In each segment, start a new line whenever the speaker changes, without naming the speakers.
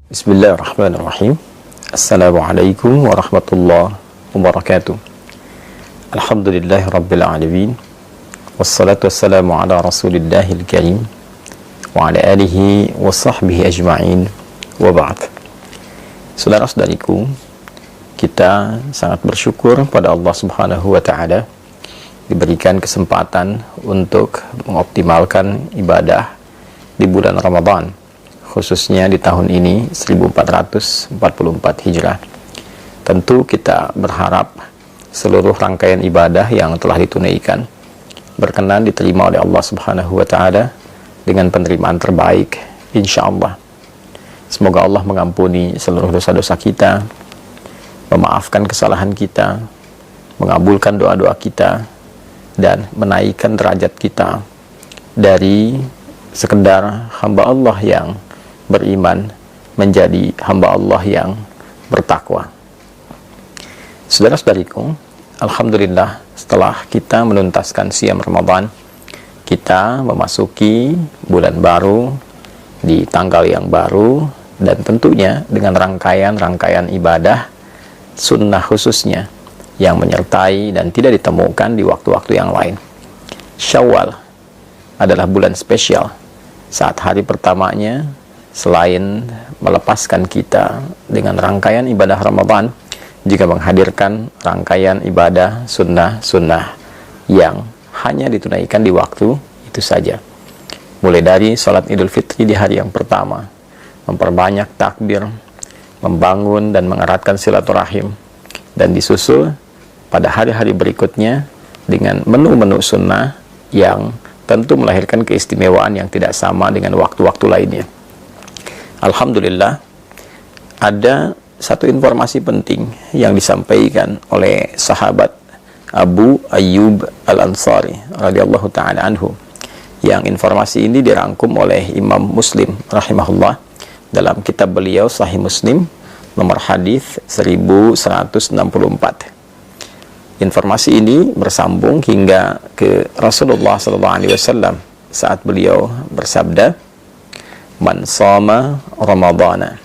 Bismillahirrahmanirrahim. Assalamualaikum warahmatullahi wabarakatuh. Alhamdulillahirabbil alamin. Wassalatu wassalamu ala Rasulillahil karim wa ala alihi wa sahbihi ajma'in. Wa ba'd. Saudara-saudariku, kita sangat bersyukur pada Allah Subhanahu wa taala diberikan kesempatan untuk mengoptimalkan ibadah di bulan Ramadan, khususnya di tahun ini 1444 Hijrah. Tentu kita berharap seluruh rangkaian ibadah yang telah ditunaikan berkenan diterima oleh Allah Subhanahu wa taala dengan penerimaan terbaik insyaallah. Semoga Allah mengampuni seluruh dosa-dosa kita, memaafkan kesalahan kita, mengabulkan doa-doa kita, dan menaikkan derajat kita dari sekedar hamba Allah yang beriman menjadi hamba Allah yang bertakwa. Saudara-saudariku, alhamdulillah setelah kita menuntaskan siam Ramadan, kita memasuki bulan baru di tanggal yang baru, dan tentunya dengan rangkaian-rangkaian ibadah sunnah khususnya yang menyertai dan tidak ditemukan di waktu-waktu yang lain. Syawal adalah bulan spesial, saat hari pertamanya selain melepaskan kita dengan rangkaian ibadah Ramadan, juga menghadirkan rangkaian ibadah sunnah-sunnah yang hanya ditunaikan di waktu itu saja. Mulai dari sholat Idul Fitri di hari yang pertama, memperbanyak takbir, membangun dan mengeratkan silaturahim, dan disusul pada hari-hari berikutnya dengan menu-menu sunnah yang tentu melahirkan keistimewaan yang tidak sama dengan waktu-waktu lainnya. Alhamdulillah, ada satu informasi penting yang disampaikan oleh sahabat Abu Ayyub Al-Ansari radhiyallahu ta'ala anhu, yang informasi ini dirangkum oleh Imam Muslim rahimahullah dalam kitab beliau Sahih Muslim nomor hadis 1164. Informasi ini bersambung hingga ke Rasulullah SAW saat beliau bersabda, "Man shoma Ramadana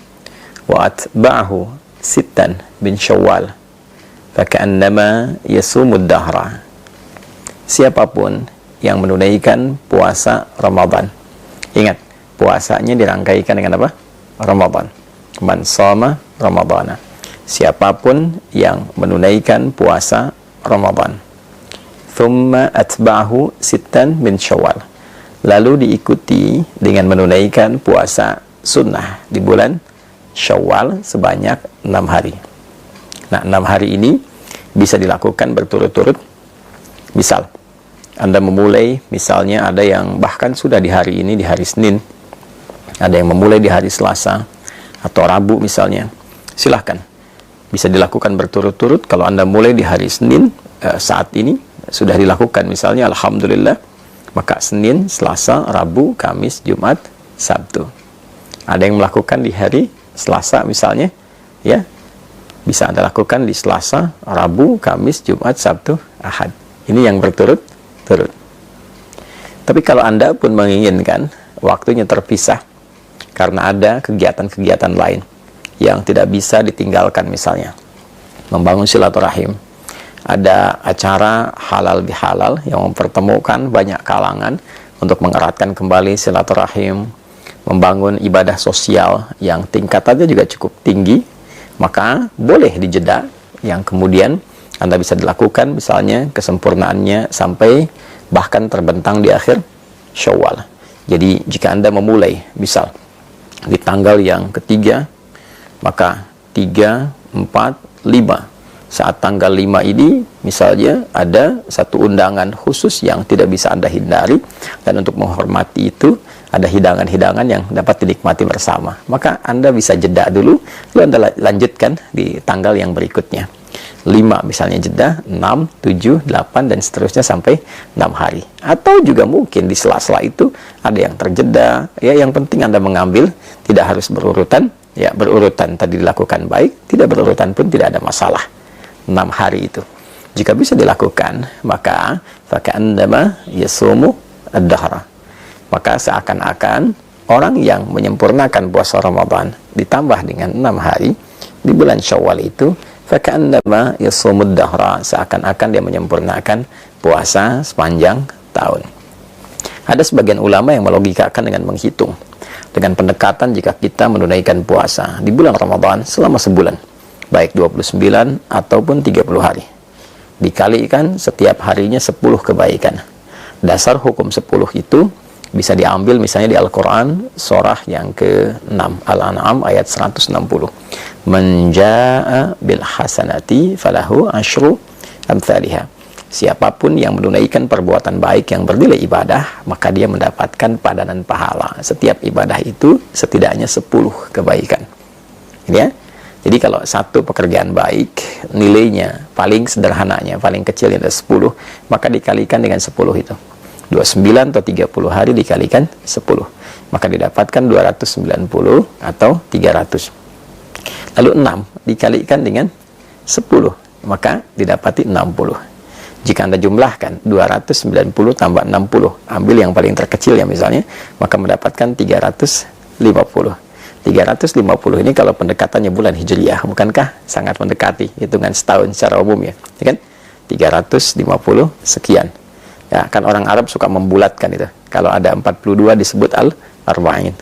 wa atba'ahu sittan bin Syawal faka'annama yasumud dahra." Siapapun yang menunaikan puasa Ramadan, ingat, puasanya dirangkaikan dengan apa? Ramadan. Man shoma Ramadana. Siapapun yang menunaikan puasa Ramadan, thumma atba'ahu sittan min Syawal, lalu diikuti dengan menunaikan puasa sunnah di bulan Syawal sebanyak 6 hari. Nah, 6 hari ini bisa dilakukan berturut-turut. Misal, Anda memulai, misalnya ada yang bahkan sudah di hari ini, di hari Senin, ada yang memulai di hari Selasa atau Rabu misalnya, silahkan. Bisa dilakukan berturut-turut. Kalau Anda mulai di hari Senin, saat ini sudah dilakukan misalnya, alhamdulillah, maka Senin, Selasa, Rabu, Kamis, Jumat, Sabtu. Ada yang melakukan di hari Selasa misalnya, ya, bisa Anda lakukan di Selasa, Rabu, Kamis, Jumat, Sabtu, Ahad. Ini yang berturut-turut. Tapi kalau Anda pun menginginkan waktunya terpisah karena ada kegiatan-kegiatan lain yang tidak bisa ditinggalkan, misalnya membangun silaturahim, ada acara halal bihalal yang mempertemukan banyak kalangan untuk mengeratkan kembali silaturahim, membangun ibadah sosial yang tingkatannya juga cukup tinggi, maka boleh dijeda yang kemudian Anda bisa dilakukan, misalnya kesempurnaannya sampai bahkan terbentang di akhir Syawal. Jadi jika Anda memulai misal di tanggal yang ketiga, maka 3, 4, 5. Saat tanggal 5 ini misalnya ada satu undangan khusus yang tidak bisa Anda hindari, dan untuk menghormati itu ada hidangan-hidangan yang dapat dinikmati bersama. Maka Anda bisa jeda dulu, lalu Anda lanjutkan di tanggal yang berikutnya. 5 misalnya jeda, 6, 7, 8 dan seterusnya sampai 6 hari. Atau juga mungkin di sela-sela itu ada yang terjeda, ya, yang penting Anda mengambil, tidak harus berurutan. Ya, berurutan tadi dilakukan baik, tidak berurutan pun tidak ada masalah. 6 hari itu jika bisa dilakukan, maka faka'annama yasumu ad-dahra, maka seakan-akan orang yang menyempurnakan puasa Ramadan ditambah dengan 6 hari di bulan Syawal itu, faka'annama yasumud dahra, seakan-akan dia menyempurnakan puasa sepanjang tahun. Ada sebagian ulama yang melogikakan dengan menghitung, dengan pendekatan jika kita menunaikan puasa di bulan Ramadan selama sebulan, baik 29 ataupun 30 hari, dikalikan setiap harinya 10 kebaikan. Dasar hukum 10 itu bisa diambil misalnya di Al-Quran surah yang ke-6 Al-An'am ayat 160. Man jaa'a bil hasanati falahu asyru amthaliha. Siapapun yang menunaikan perbuatan baik yang bernilai ibadah, maka dia mendapatkan padanan pahala. Setiap ibadah itu setidaknya 10 kebaikan. Ya. Jadi kalau satu pekerjaan baik, nilainya paling sederhananya, paling kecilnya ada 10, maka dikalikan dengan 10 itu. 29 atau 30 hari dikalikan 10, maka didapatkan 290 atau 300. Lalu 6 dikalikan dengan 10, maka didapati 60. Jika Anda jumlahkan 290 tambah 60, ambil yang paling terkecil ya misalnya, maka mendapatkan 350. 350 ini kalau pendekatannya bulan Hijriyah, bukankah sangat mendekati hitungan setahun secara umum ya kan? 350 sekian. Ya, kan orang Arab suka membulatkan itu. Kalau ada 42 disebut al-arba'in.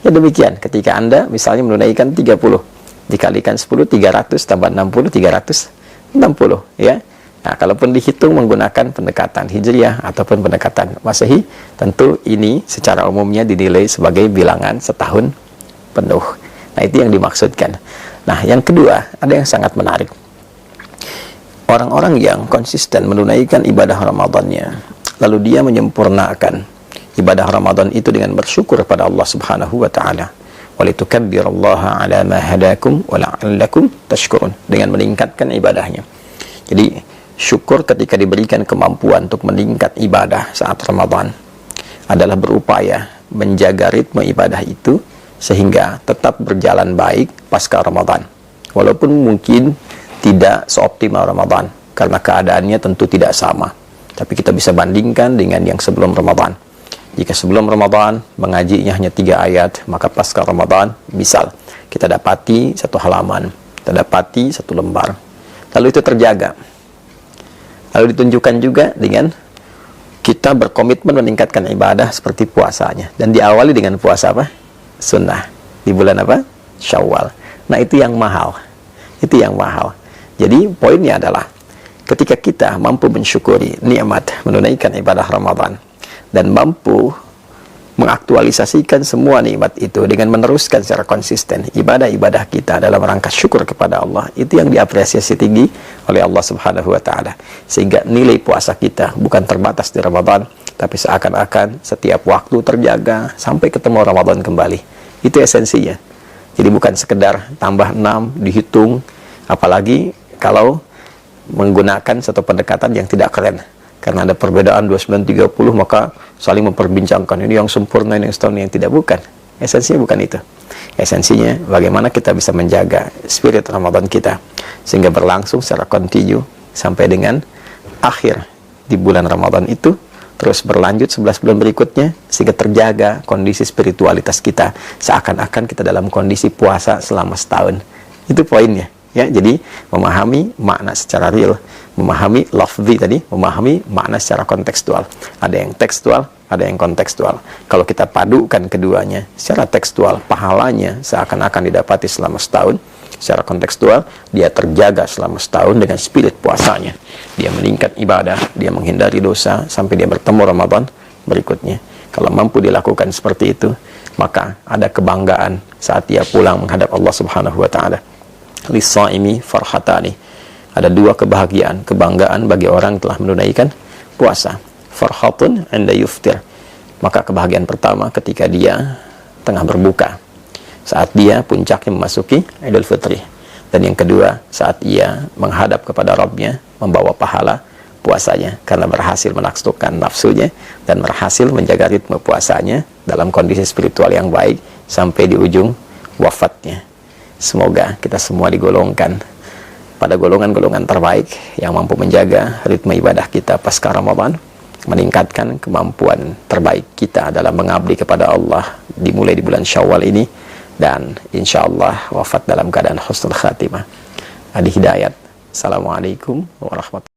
Ya demikian, ketika Anda misalnya menunaikan 30, dikalikan 10, 300 tambah 60, 360 ya. Nah, kalaupun dihitung menggunakan pendekatan Hijriyah ataupun pendekatan Masehi, tentu ini secara umumnya dinilai sebagai bilangan setahun penuh. Nah, itu yang dimaksudkan. Nah, yang kedua, ada yang sangat menarik. Orang-orang yang konsisten menunaikan ibadah Ramadannya, lalu dia menyempurnakan ibadah Ramadan itu dengan bersyukur kepada Allah Subhanahu wa taala. Walitukabbirullaha ala ma hadakum wa la'allakum tashkurun, dengan meningkatkan ibadahnya. Jadi, syukur ketika diberikan kemampuan untuk meningkat ibadah saat Ramadan adalah berupaya menjaga ritme ibadah itu sehingga tetap berjalan baik pasca Ramadan. Walaupun mungkin tidak seoptimal Ramadan, karena keadaannya tentu tidak sama. Tapi kita bisa bandingkan dengan yang sebelum Ramadan. Jika sebelum Ramadan mengajinya hanya 3 ayat, maka pasca Ramadan, misal kita dapati 1 halaman, kita dapati 1 lembar. Lalu itu terjaga. Lalu ditunjukkan juga dengan kita berkomitmen meningkatkan ibadah seperti puasanya. Dan diawali dengan puasa apa? Sunnah. Di bulan apa? Syawal. Nah, itu yang mahal. Itu yang mahal. Jadi poinnya adalah ketika kita mampu mensyukuri nikmat menunaikan ibadah Ramadan dan mampu mengaktualisasikan semua nikmat itu dengan meneruskan secara konsisten ibadah-ibadah kita dalam rangka syukur kepada Allah, itu yang diapresiasi tinggi oleh Allah Subhanahu wa taala. Sehingga nilai puasa kita bukan terbatas di Ramadan, tapi seakan-akan setiap waktu terjaga sampai ketemu Ramadan kembali. Itu esensinya. Jadi bukan sekedar tambah 6 dihitung, apalagi kalau menggunakan satu pendekatan yang tidak keren. Karena ada perbedaan 29-30, maka saling memperbincangkan ini yang sempurna, ini yang setahun, yang tidak. Bukan. Esensinya bukan itu. Esensinya bagaimana kita bisa menjaga spirit Ramadan kita sehingga berlangsung secara kontinu sampai dengan akhir di bulan Ramadan itu, terus berlanjut 11 bulan berikutnya sehingga terjaga kondisi spiritualitas kita seakan-akan kita dalam kondisi puasa selama setahun. Itu poinnya. Ya, jadi memahami makna secara real, memahami lafzi tadi, memahami makna secara kontekstual. Ada yang tekstual, ada yang kontekstual. Kalau kita padukan keduanya, secara tekstual pahalanya seakan-akan didapati selama setahun. Secara kontekstual dia terjaga selama setahun dengan spirit puasanya. Dia meningkat ibadah, dia menghindari dosa sampai dia bertemu Ramadan berikutnya. Kalau mampu dilakukan seperti itu, maka ada kebanggaan saat dia pulang menghadap Allah Subhanahu wa taala. Lis-shaimi farhatani. Ada 2 kebahagiaan, kebanggaan bagi orang yang telah menunaikan puasa. Farhatun 'inda yuftir. Maka kebahagiaan pertama ketika dia tengah berbuka, saat dia puncaknya memasuki Idul Fitri. Dan yang kedua, saat ia menghadap kepada Rabb-nya membawa pahala puasanya karena berhasil menaklukkan nafsunya dan berhasil menjaga ritme puasanya dalam kondisi spiritual yang baik sampai di ujung wafatnya. Semoga kita semua digolongkan pada golongan-golongan terbaik yang mampu menjaga ritme ibadah kita pasca Ramadan. meningkatkan kemampuan terbaik kita dalam mengabdi kepada Allah dimulai di bulan Syawal ini, dan insya Allah wafat dalam keadaan husnul khatimah. Adi Hidayat. Assalamualaikum warahmatullahi wabarakatuh.